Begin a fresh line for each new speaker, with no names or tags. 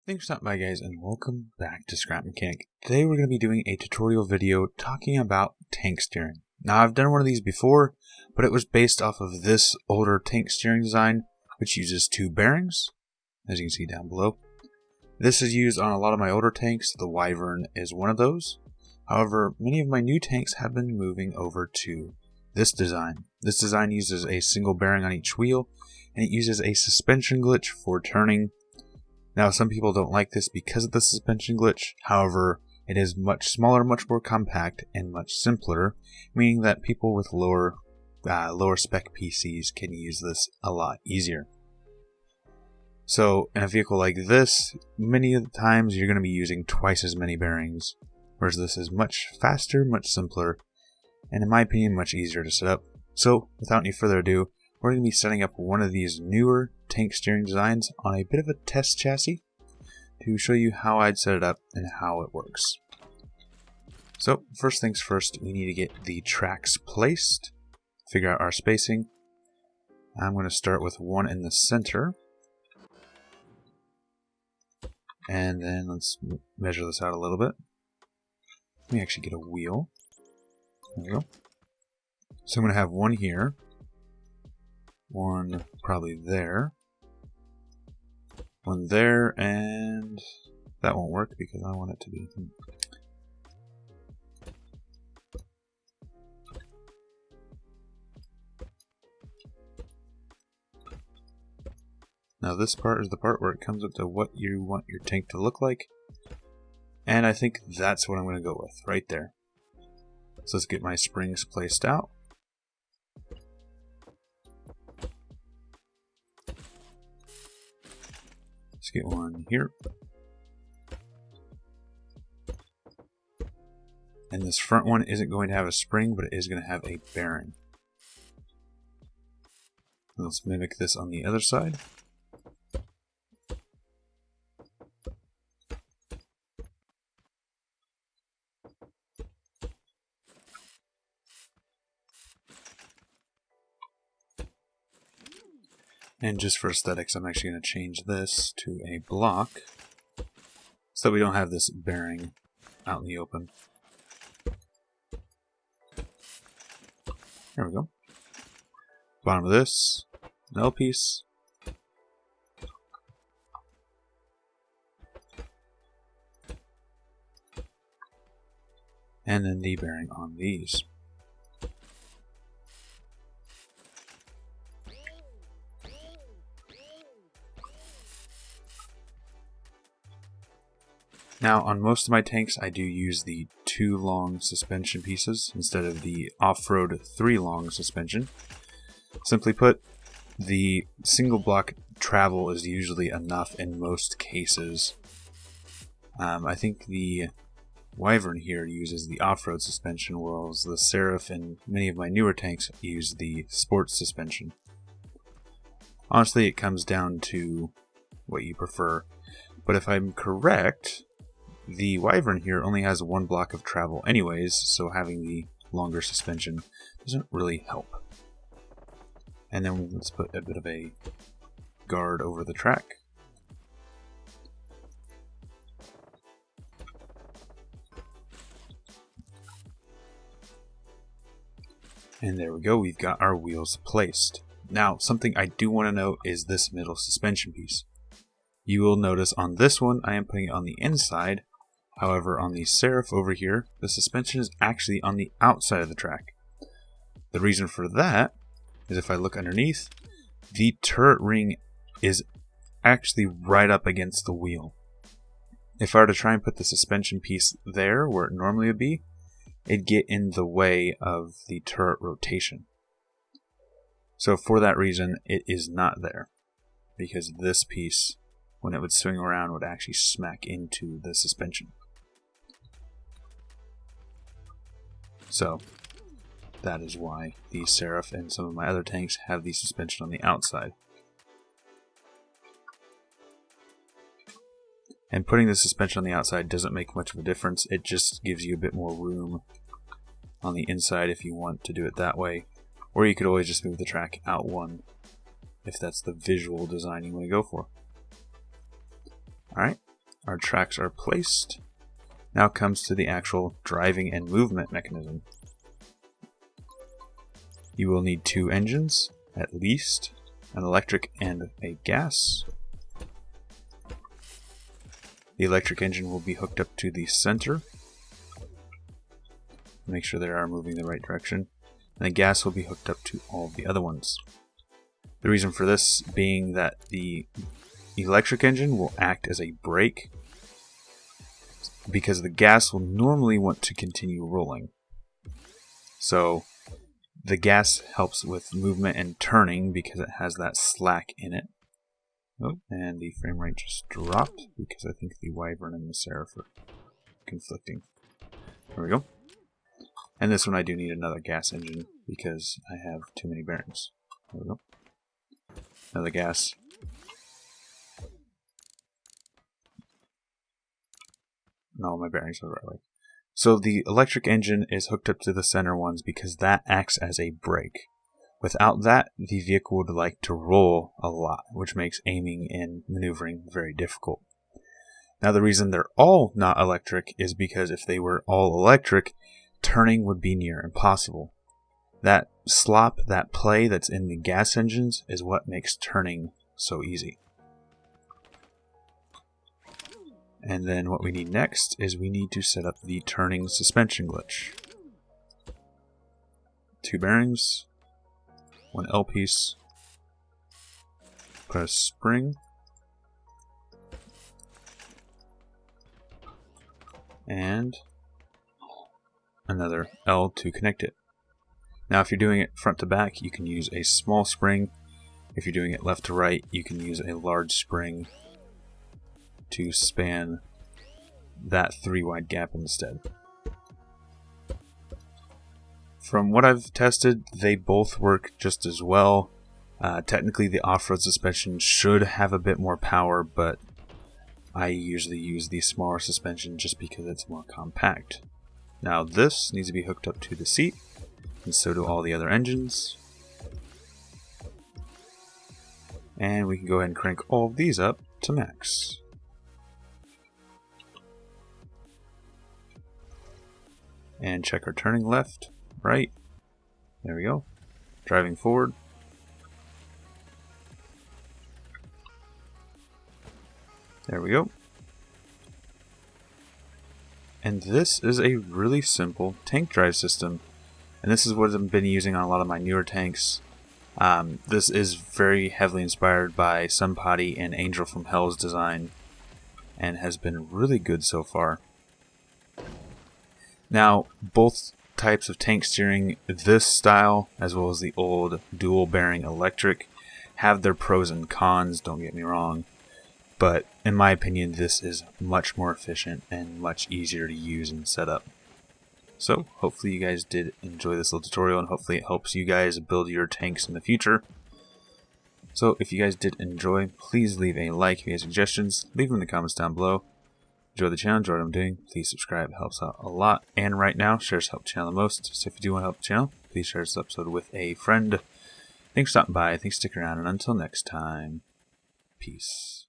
Thanks for stopping by, guys, and welcome back to Scrap Mechanic. Today we're going to be doing a tutorial video talking about tank steering. Now, I've done one of these before, but it was based off of this older tank steering design, which uses two bearings, as you can see down below. This is used on a lot of my older tanks. The Wyvern is one of those. However, many of my new tanks have been moving over to this design. This design uses a single bearing on each wheel, and it uses a suspension glitch for turning. Now, some people don't like this because of the suspension glitch. However, it is much smaller, much more compact, and much simpler, meaning that people with lower spec PCs can use this a lot easier. So, in a vehicle like this, many of the times you're going to be using twice as many bearings, whereas this is much faster, much simpler, and in my opinion, much easier to set up. So, without any further ado, we're going to be setting up one of these newer tank steering designs on a bit of a test chassis to show you how I'd set it up and how it works. So first things first, we need to get the tracks placed, figure out our spacing. I'm going to start with one in the center, and then let's measure this out a little bit. Let me actually get a wheel. There we go. So I'm going to have one here, one probably there, one there, and that won't work because I want it to be. Now this part is the part where it comes up to what you want your tank to look like, and I think that's what I'm going to go with right there. So let's get my springs placed out. Let's get one here. And this front one isn't going to have a spring, but it is going to have a bearing. Let's mimic this on the other side. And just for aesthetics, I'm actually going to change this to a block so that we don't have this bearing out in the open. There we go. Bottom of this, an L piece. And then the bearing on these. Now, on most of my tanks, I do use the 2 long suspension pieces instead of the off-road 3 long suspension. Simply put, the single block travel is usually enough in most cases. I think the Wyvern here uses the off-road suspension, whereas the Seraph and many of my newer tanks use the sports suspension. Honestly, it comes down to what you prefer, but if I'm correct, the Wyvern here only has 1 block of travel anyways, so having the longer suspension doesn't really help. And then let's put a bit of a guard over the track. And there we go, we've got our wheels placed. Now, something I do want to note is this middle suspension piece. You will notice on this one, I am putting it on the inside. However, on the Seraph over here, the suspension is actually on the outside of the track. The reason for that is if I look underneath, the turret ring is actually right up against the wheel. If I were to try and put the suspension piece there where it normally would be, it'd get in the way of the turret rotation. So for that reason, it is not there, because this piece, when it would swing around, would actually smack into the suspension. So, that is why the Seraph and some of my other tanks have the suspension on the outside. And putting the suspension on the outside doesn't make much of a difference, it just gives you a bit more room on the inside if you want to do it that way. Or you could always just move the track out one, if that's the visual design you want to go for. Alright, our tracks are placed, now comes to the actual driving and movement mechanism. You will need 2 engines, at least, an electric and a gas. The electric engine will be hooked up to the center. Make sure they are moving the right direction. And the gas will be hooked up to all of the other ones. The reason for this being that the electric engine will act as a brake, because the gas will normally want to continue rolling. So the gas helps with movement and turning because it has that slack in it. Oh, and the frame rate just dropped because I think the Wyvern and the Seraph are conflicting. There we go. And this one I do need another gas engine because I have too many bearings. There we go. Another gas. No, my bearings are the right way. So the electric engine is hooked up to the center ones because that acts as a brake. Without that, the vehicle would like to roll a lot, which makes aiming and maneuvering very difficult. Now the reason they're all not electric is because if they were all electric, turning would be near impossible. That slop, that play that's in the gas engines is what makes turning so easy. And then what we need next is we need to set up the turning suspension glitch. 2 bearings, 1 L piece, put a spring, and another L to connect it. Now if you're doing it front to back, you can use a small spring. If you're doing it left to right, you can use a large spring to span that 3 wide gap instead. From what I've tested, they both work just as well. Technically the off-road suspension should have a bit more power, but I usually use the smaller suspension just because it's more compact. Now this needs to be hooked up to the seat, and so do all the other engines. And we can go ahead and crank all of these up to max. And check our turning left, right. There we go. Driving forward. There we go. And this is a really simple tank drive system. And this is what I've been using on a lot of my newer tanks. This is very heavily inspired by Sunpotty and Angel from Hell's design, and has been really good so far. Now, both types of tank steering, this style as well as the old dual bearing electric, have their pros and cons, don't get me wrong. But in my opinion, this is much more efficient and much easier to use and set up. So hopefully you guys did enjoy this little tutorial, and hopefully it helps you guys build your tanks in the future. So if you guys did enjoy, please leave a like. If you have suggestions, leave them in the comments down below. Enjoy the channel, enjoy what I'm doing, please subscribe, it helps out a lot. And right now, shares help the channel the most, so if you do want to help the channel, please share this episode with a friend. Thanks for stopping by, thanks for sticking around, and until next time, peace.